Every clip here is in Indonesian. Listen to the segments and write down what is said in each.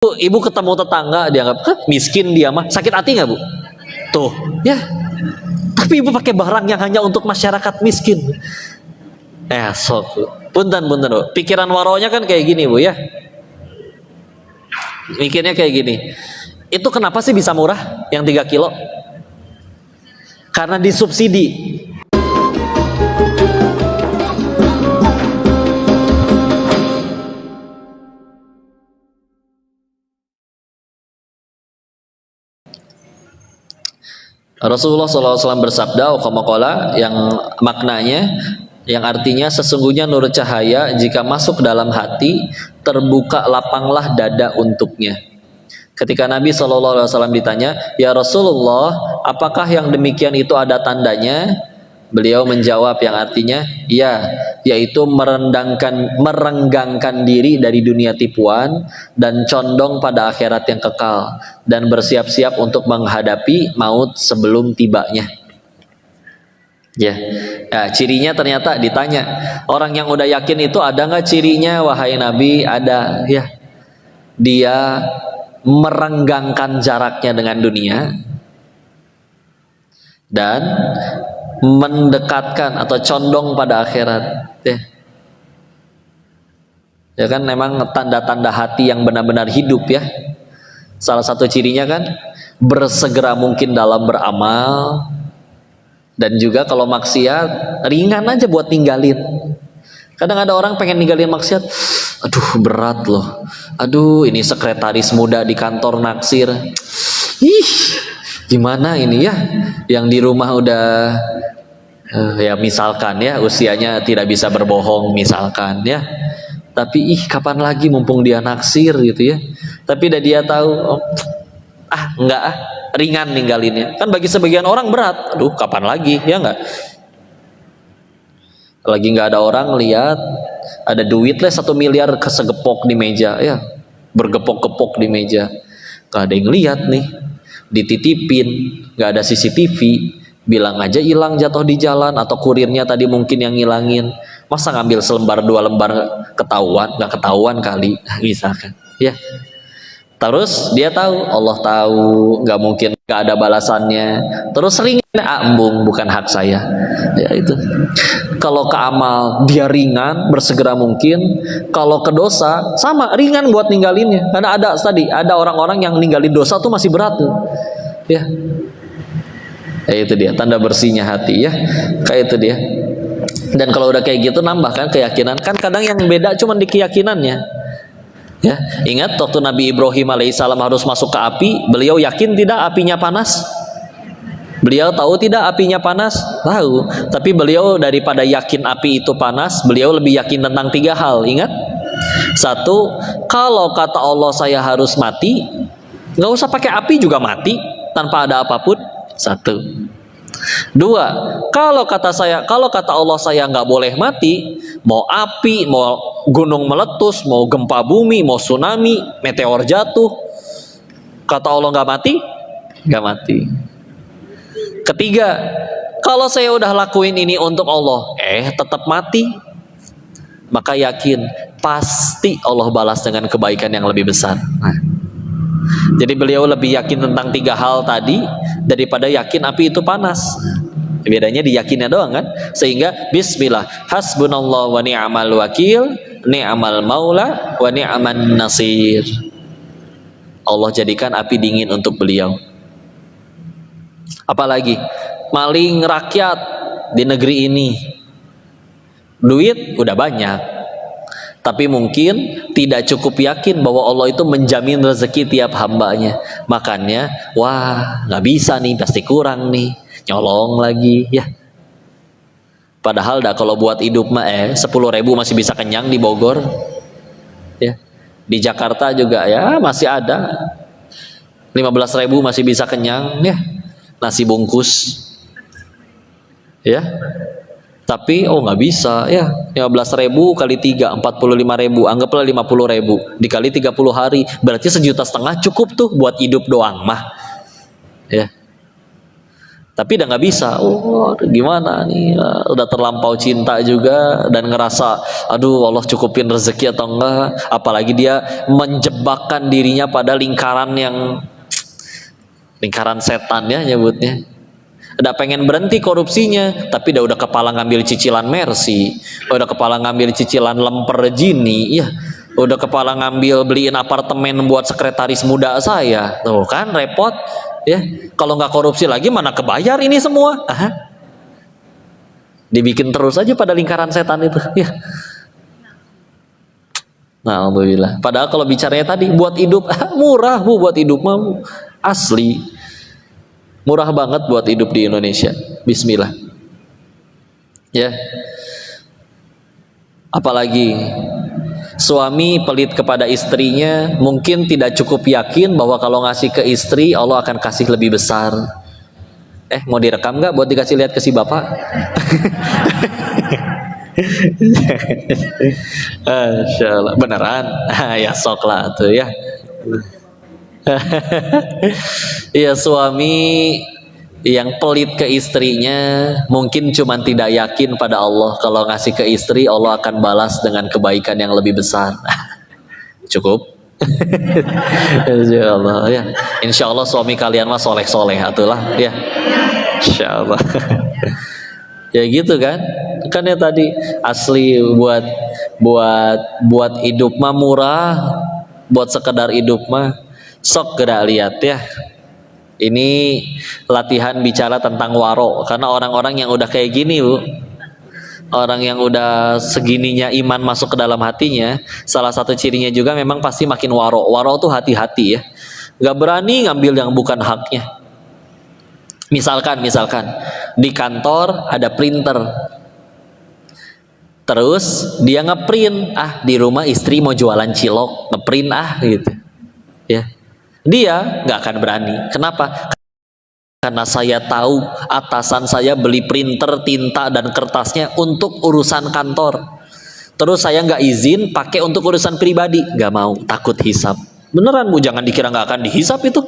Ibu ketemu tetangga dianggap miskin, dia mah sakit hati nggak bu? Tuh ya, tapi ibu pakai barang yang hanya untuk masyarakat miskin. Sok punten bu, pikiran waronya kan kayak gini bu ya, mikirnya kayak gini. Itu kenapa sih bisa murah yang 3 kilo? Karena disubsidi. Rasulullah SAW bersabda, qala, yang maknanya, yang artinya sesungguhnya nur cahaya jika masuk dalam hati, terbuka lapanglah dada untuknya. Ketika Nabi SAW ditanya, ya Rasulullah, apakah yang demikian itu ada tandanya? Beliau menjawab yang artinya, ya, yaitu merenggangkan diri dari dunia tipuan dan condong pada akhirat yang kekal dan bersiap-siap untuk menghadapi maut sebelum tibanya. Ya, cirinya ternyata ditanya, orang yang udah yakin itu ada nggak cirinya? Wahai Nabi, ada. Ya, dia merenggangkan jaraknya dengan dunia dan mendekatkan atau condong pada akhirat. Ya kan, memang tanda-tanda hati yang benar-benar hidup ya. Salah satu cirinya kan bersegera mungkin dalam beramal, dan juga kalau maksiat ringan aja buat ninggalin. Kadang ada orang pengen ninggalin maksiat, aduh berat loh, aduh ini sekretaris muda di kantor naksir, gimana ini ya, yang di rumah udah ya misalkan ya usianya tidak bisa berbohong misalkan ya, tapi kapan lagi mumpung dia naksir gitu ya. Tapi udah dia tahu, enggak ringan ninggalinnya. Kan bagi sebagian orang berat, aduh kapan lagi ya enggak. Lagi nggak ada orang lihat ada duit lah 1 miliar kesegepok di meja ya, bergepok-gepok di meja, nggak ada yang lihat nih, dititipin, nggak ada CCTV, bilang aja hilang jatuh di jalan atau kurirnya tadi mungkin yang ngilangin, masa ngambil selembar 2 lembar ketahuan? Nggak ketahuan kali misalkan ya. Terus dia tahu, Allah tahu, nggak mungkin nggak ada balasannya. Terus ringan, embung, bukan hak saya. Ya itu. Kalau ke amal dia ringan, bersegera mungkin. Kalau ke dosa sama ringan buat ninggalinnya. Karena ada orang-orang yang ninggalin dosa tuh masih berat tuh. Ya. Itu dia tanda bersihnya hati ya. Kayak itu dia. Dan kalau udah kayak gitu nambah kan keyakinan. Kan kadang yang beda cuma di keyakinannya. Ya, ingat waktu Nabi Ibrahim alaihissalam harus masuk ke api, beliau yakin tidak apinya panas? Beliau tahu tidak apinya panas? Tahu. Tapi beliau daripada yakin api itu panas, beliau lebih yakin tentang 3 hal. Ingat? 1, kalau kata Allah saya harus mati, nggak usah pakai api juga mati tanpa ada apapun. 1. 2, kalau kata Allah saya nggak boleh mati, mau api, mau gunung meletus, mau gempa bumi, mau tsunami, meteor jatuh, kata Allah nggak mati, nggak mati. 3, kalau saya udah lakuin ini untuk Allah, tetap mati, maka yakin pasti Allah balas dengan kebaikan yang lebih besar. Jadi beliau lebih yakin tentang 3 hal tadi daripada yakin api itu panas. Bedanya di yakinnya doang kan. Sehingga bismillah, hasbunallah wa ni'mal wakil, ni'mal maula wa ni'man nasir. Allah jadikan api dingin untuk beliau. Apalagi maling rakyat di negeri ini, duit udah banyak, tapi mungkin tidak cukup yakin bahwa Allah itu menjamin rezeki tiap hambanya. Makanya, wah nggak bisa nih, pasti kurang nih, nyolong lagi ya. Padahal kalau buat hidup mah 10.000 masih bisa kenyang di Bogor ya. Di Jakarta juga ya masih ada 15.000 masih bisa kenyang ya, nasi bungkus ya. Tapi nggak bisa ya, 15.000 kali 3 45.000, anggaplah 50.000 dikali 30 hari, berarti 1,5 juta cukup tuh buat hidup doang mah ya. Tapi udah nggak bisa. Oh, gimana nih? Udah terlampau cinta juga dan ngerasa, aduh Allah cukupin rezeki atau enggak? Apalagi dia menjebakkan dirinya pada lingkaran setan ya nyebutnya. Udah pengen berhenti korupsinya, tapi udah kepala ngambil cicilan Mercy, udah kepala ngambil cicilan lemper Gini, ya, udah kepala ngambil beliin apartemen buat sekretaris muda saya, tuh kan repot, ya. Kalau nggak korupsi lagi mana kebayar ini semua? Dibikin terus aja pada lingkaran setan itu, ya. Nah, alhamdulillah. Padahal kalau bicaranya tadi buat hidup murah bu, buat hidup mah asli. Murah banget buat hidup di Indonesia. Bismillah. Ya. Apalagi suami pelit kepada istrinya, mungkin tidak cukup yakin bahwa kalau ngasih ke istri Allah akan kasih lebih besar. Mau direkam nggak buat dikasih lihat ke si bapak? Insyaallah beneran. Ya sok lah tuh ya. Iya, suami yang pelit ke istrinya mungkin cuman tidak yakin pada Allah kalau ngasih ke istri Allah akan balas dengan kebaikan yang lebih besar. Cukup. Insyaallah ya. Insyaallah suami kalian mah soleh-soleh atulah ya. Insyaallah. Ya gitu kan. Kan ya tadi asli buat hidup mah murah, buat sekedar hidup mah sok gerak lihat ya. Ini latihan bicara tentang waro, karena orang-orang yang udah kayak gini bu, orang yang udah segininya iman masuk ke dalam hatinya, salah satu cirinya juga memang pasti makin waro. Waro tuh hati-hati ya, gak berani ngambil yang bukan haknya. Misalkan di kantor ada printer, terus dia ngeprint, di rumah istri mau jualan cilok, ngeprint gitu ya. Dia nggak akan berani. Kenapa? Karena saya tahu atasan saya beli printer, tinta dan kertasnya untuk urusan kantor. Terus saya nggak izin pakai untuk urusan pribadi, nggak mau, takut hisap. Beneran bu, jangan dikira nggak akan dihisap itu.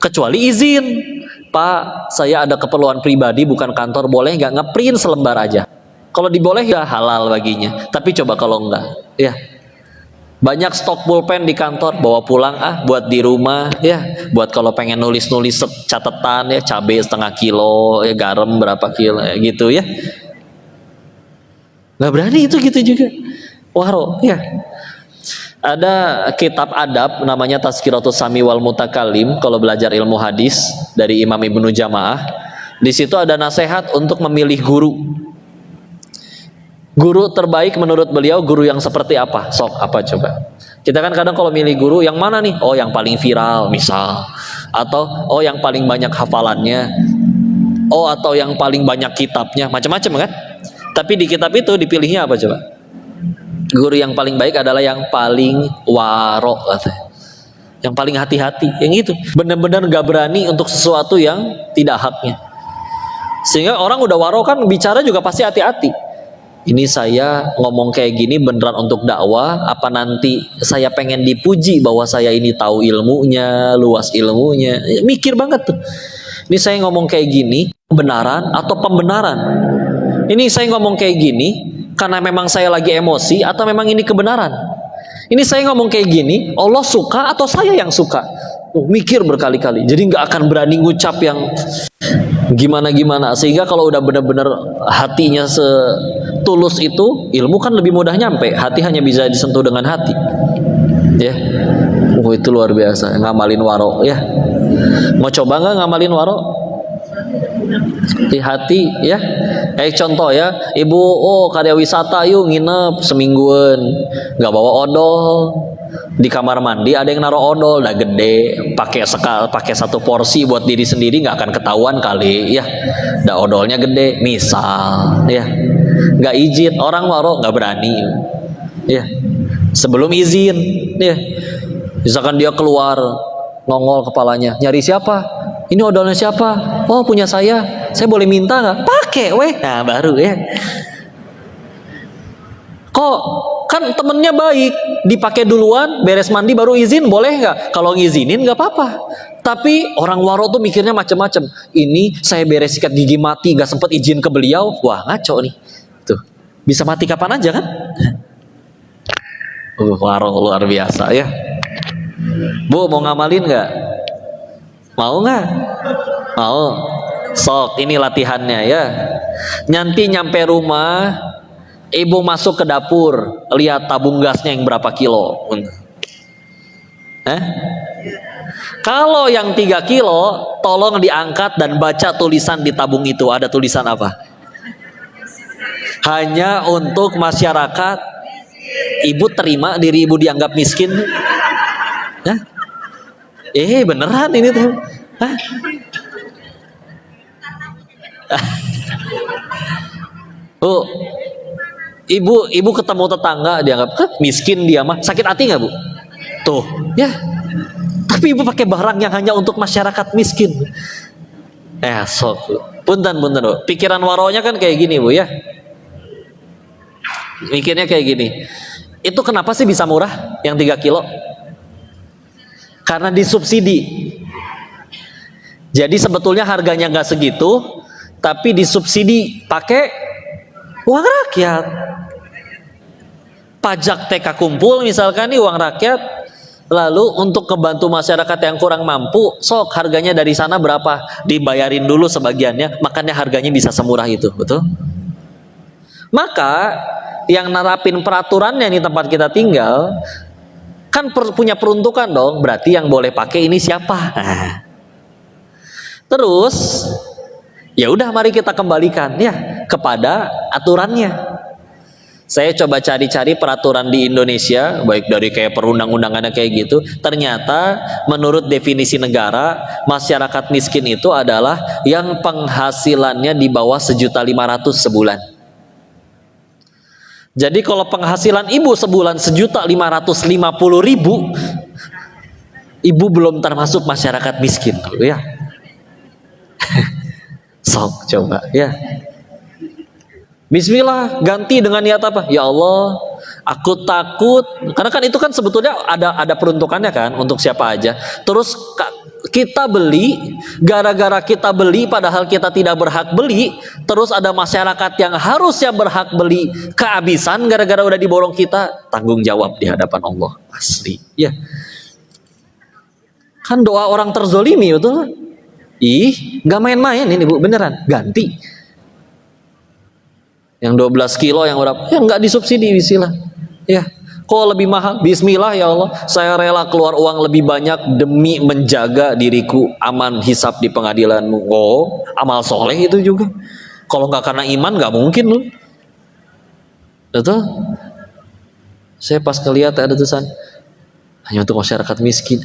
Kecuali izin, Pak, saya ada keperluan pribadi bukan kantor, boleh nggak ngeprint selembar aja? Kalau diboleh ya halal baginya. Tapi coba kalau enggak, ya. Banyak stok pulpen di kantor, bawa pulang buat di rumah ya, buat kalau pengen nulis catatan ya, cabai setengah kilo ya, garam berapa kilo ya, gitu ya. Nggak berani itu gitu juga. Waro ya. Ada kitab adab namanya Tazkiratus Sami wal Mutakallim kalau belajar ilmu hadis dari Imam Ibnu Jamaah. Di situ ada nasihat untuk memilih guru. Guru terbaik menurut beliau guru yang seperti apa? Sok apa coba? Kita kan kadang kalau milih guru yang mana nih? Oh yang paling viral misal, atau oh yang paling banyak hafalannya, oh atau yang paling banyak kitabnya, macam-macam kan? Tapi di kitab itu dipilihnya apa coba? Guru yang paling baik adalah yang paling waro katanya, yang paling hati-hati, yang itu benar-benar gak berani untuk sesuatu yang tidak haknya. Sehingga orang udah waro kan bicara juga pasti hati-hati. Ini saya ngomong kayak gini beneran untuk dakwah, apa nanti saya pengen dipuji bahwa saya ini tahu ilmunya, luas ilmunya. Mikir banget tuh. Ini saya ngomong kayak gini kebenaran atau pembenaran? Ini saya ngomong kayak gini karena memang saya lagi emosi atau memang ini kebenaran? Ini saya ngomong kayak gini Allah suka atau saya yang suka? Mikir berkali-kali. Jadi nggak akan berani ngucap yang gimana-gimana. Sehingga kalau udah benar-benar hatinya setulus itu, ilmu kan lebih mudah nyampe. Hati hanya bisa disentuh dengan hati. Ya, itu luar biasa. Ngamalin waro ya. Mau coba nggak ngamalin waro? Di hati ya. Contoh ya, ibu karya wisata yuk nginep semingguan, nggak bawa odol. Di kamar mandi ada yang naruh odol, udah gede, pakai satu porsi buat diri sendiri nggak akan ketahuan kali ya. Udah odolnya gede, misal ya, nggak izin, orang waro nggak berani ya. Sebelum izin ya, misalkan dia keluar ngongol kepalanya, nyari siapa? Ini odolnya siapa? Oh punya saya boleh minta nggak? Pakai weh, nah baru ya. Kok kan kan temennya baik, dipakai duluan, beres mandi baru izin, boleh nggak? Kalau ngizinin nggak apa-apa. Tapi orang waro tuh mikirnya macam-macam. Ini saya beres sikat gigi mati, nggak sempet izin ke beliau. Wah, ngaco nih. Tuh, bisa mati kapan aja kan? Waro luar biasa ya. Bu, mau ngamalin nggak? Mau nggak? Mau. Sok, ini latihannya ya. Nanti nyampe rumah, ibu masuk ke dapur, lihat tabung gasnya yang berapa kilo. Kalau yang 3 kilo, tolong diangkat dan baca tulisan di tabung itu. Ada tulisan apa? Hanya untuk masyarakat. Ibu terima diri ibu dianggap miskin? Hah? Beneran ini tuh. Hah? Bu, ibu ketemu tetangga dianggap miskin dia mah, sakit hati nggak bu? Tuh, ya. Tapi ibu pakai barang yang hanya untuk masyarakat miskin. Sok, punten bu. Pikiran waronya kan kayak gini bu ya. Mikirnya kayak gini. Itu kenapa sih bisa murah yang 3 kilo? Karena disubsidi. Jadi sebetulnya harganya nggak segitu, tapi disubsidi pakai uang rakyat. Pajak TK kumpul misalkan nih uang rakyat, lalu untuk membantu masyarakat yang kurang mampu, sok harganya dari sana berapa, dibayarin dulu sebagiannya, makanya harganya bisa semurah itu, betul? Maka yang nerapin peraturannya di tempat kita tinggal kan punya peruntukan dong, berarti yang boleh pakai ini siapa? Terus ya udah, mari kita kembalikan ya kepada aturannya. Saya coba cari-cari peraturan di Indonesia, baik dari kayak perundang-undangannya kayak gitu. Ternyata menurut definisi negara, masyarakat miskin itu adalah yang penghasilannya di bawah 1.500.000 sebulan. Jadi kalau penghasilan ibu sebulan 1.550.000, ibu belum termasuk masyarakat miskin, ya. Sok coba ya. Bismillah, ganti dengan niat apa? Ya Allah, aku takut. Karena kan itu kan sebetulnya ada peruntukannya kan untuk siapa aja. Terus kita beli, gara-gara kita beli padahal kita tidak berhak beli, terus ada masyarakat yang harusnya berhak beli kehabisan gara-gara udah diborong kita, tanggung jawab di hadapan Allah. Asli ya. Kan doa orang terzolimi, betul? Nggak main-main ini bu, beneran. Ganti yang 12 kilo yang berapa? Ya nggak disubsidi, bismillah. Ya, kok lebih mahal? Bismillah ya Allah, saya rela keluar uang lebih banyak demi menjaga diriku aman hisab di pengadilanmu. Oh, amal soleh itu juga. Kalau nggak karena iman nggak mungkin loh. Betul? Saya pas ngeliat ada tulisan hanya untuk masyarakat miskin.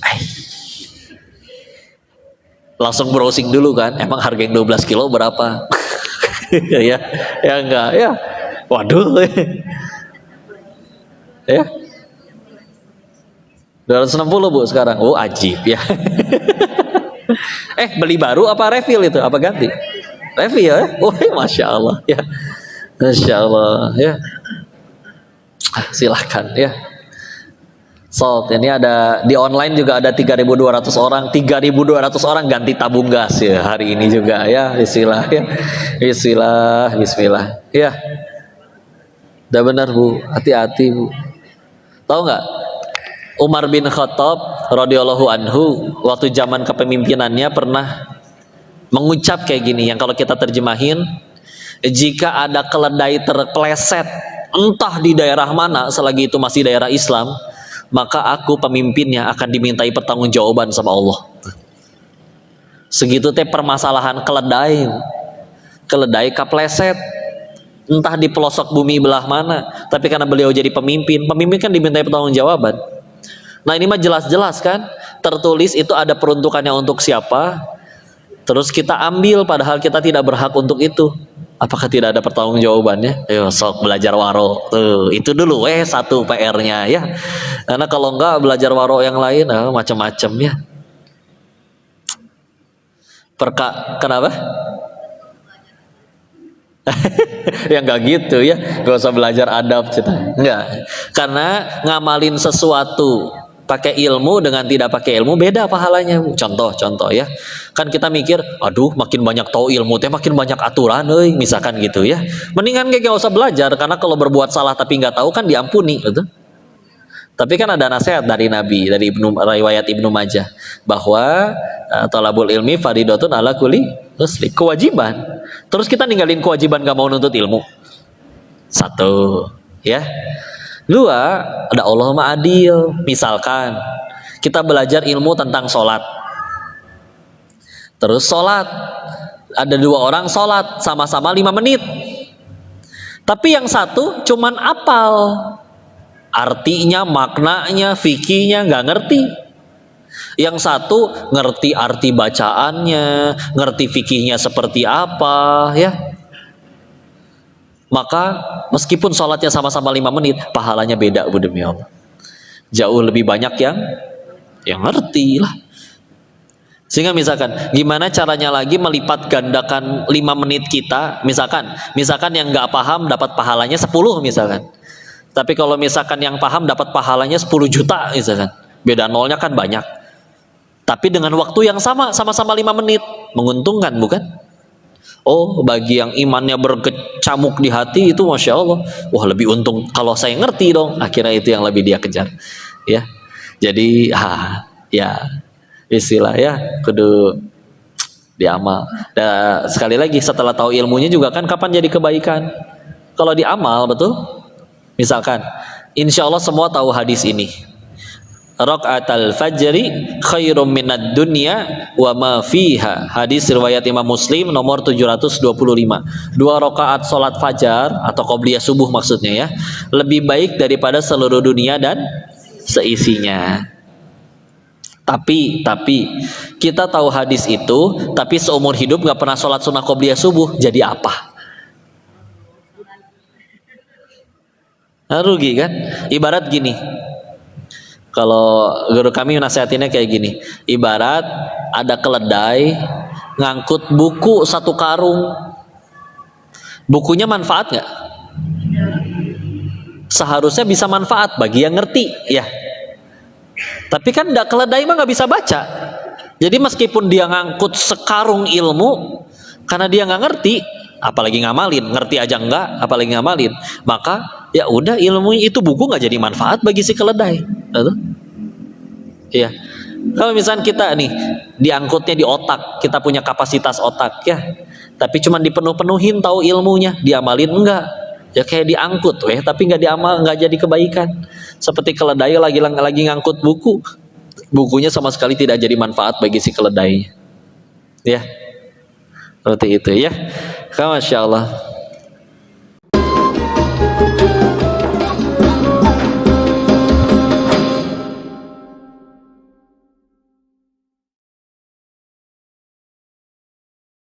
Langsung browsing dulu kan, emang harga yang 12 kilo berapa? ya enggak ya, waduh ya 260 bu sekarang. Oh ajib ya. Beli baru apa refill itu, apa ganti? Refill ya. Oh masya Allah ya, masya Allah ya. Silahkan ya. Ini ada di online juga ada 3.200 orang, 3.200 orang ganti tabung gas ya hari ini juga ya. Bismillah ya. Bismillah ya. Udah benar bu, hati-hati bu. Tahu nggak, Umar bin Khattab radhiyallahu anhu waktu zaman kepemimpinannya pernah mengucap kayak gini, yang kalau kita terjemahin, jika ada keledai terpeleset entah di daerah mana selagi itu masih daerah Islam, maka aku pemimpinnya akan dimintai pertanggungjawaban sama Allah. Segitu teh permasalahan keledai kapleset entah di pelosok bumi belah mana, tapi karena beliau jadi pemimpin kan dimintai pertanggungjawaban. Nah ini mah jelas-jelas kan tertulis itu ada peruntukannya untuk siapa, terus kita ambil padahal kita tidak berhak untuk itu. Apakah tidak ada pertanggungjawabannya? Ayo sok belajar waro. Tuh, itu dulu satu PR-nya ya. Karena kalau enggak belajar waro yang lain macam-macam ya. Kenapa? Ya nggak gitu ya, nggak usah belajar adab cita. Nggak, karena ngamalin sesuatu pakai ilmu dengan tidak pakai ilmu beda pahalanya. Contoh ya, kan kita mikir, aduh makin banyak tahu ilmu teh makin banyak aturan, misalkan gitu ya. Mendingan kayak nggak usah belajar, karena kalau berbuat salah tapi nggak tahu kan diampuni, gitu. Tapi kan ada nasihat dari Nabi, dari riwayat Ibnu Majah, bahwa thalabul ilmi fardhatun ala kulli muslim, kewajiban. Terus kita ninggalin kewajiban gak mau nuntut ilmu. Satu, ya. Dua, ada Allah Maha Adil. Misalkan kita belajar ilmu tentang sholat. Terus sholat, ada dua orang sholat sama-sama 5 menit. Tapi yang satu cuman apal artinya, maknanya, fikihnya nggak ngerti. Yang satu ngerti arti bacaannya, ngerti fikihnya seperti apa, ya. Maka meskipun sholatnya sama-sama 5 menit, pahalanya beda, demi Allah. Jauh lebih banyak yang ngerti lah. Sehingga misalkan, gimana caranya lagi melipat gandakan 5 menit kita, misalkan yang nggak paham dapat pahalanya 10 misalkan. Tapi kalau misalkan yang paham dapat pahalanya 10 juta misalkan. Beda nolnya kan banyak. Tapi dengan waktu yang sama-sama 5 menit. Menguntungkan bukan? Oh, bagi yang imannya berkecamuk di hati itu Masya Allah. Wah, lebih untung kalau saya ngerti dong. Akhirnya itu yang lebih dia kejar. Ya. Jadi, ya istilah ya, kudu diamal. Dan sekali lagi setelah tahu ilmunya juga kan kapan jadi kebaikan? Kalau diamal, betul? Misalkan, insya Allah semua tahu hadis ini. Rakaatul fajri khairum minad dunya wa ma fiha. Hadis riwayat Imam Muslim nomor 725. 2 rakaat salat fajar atau qobliyah subuh maksudnya ya, lebih baik daripada seluruh dunia dan seisinya. Tapi kita tahu hadis itu, tapi seumur hidup nggak pernah sholat sunnah qobliyah subuh, jadi apa? Nah, rugi kan? Ibarat gini, kalau guru kami nasihatinnya kayak gini, ibarat ada keledai ngangkut buku 1 karung, bukunya manfaat nggak? Seharusnya bisa manfaat bagi yang ngerti ya. Tapi kan keledai mah nggak bisa baca, jadi meskipun dia ngangkut sekarung ilmu, karena dia nggak ngerti, apalagi ngamalin, ngerti aja enggak, apalagi ngamalin, maka ya udah ilmu itu buku nggak jadi manfaat bagi si keledai. Iya. Kalau misalnya kita nih diangkutnya di otak, kita punya kapasitas otak ya, tapi cuma dipenuh-penuhin tahu ilmunya, diamalin enggak, ya kayak diangkut tapi nggak diamal, nggak jadi kebaikan. Seperti keledai lagi ngangkut buku, bukunya sama sekali tidak jadi manfaat bagi si keledai. Ya, seperti itu ya. Masya Allah.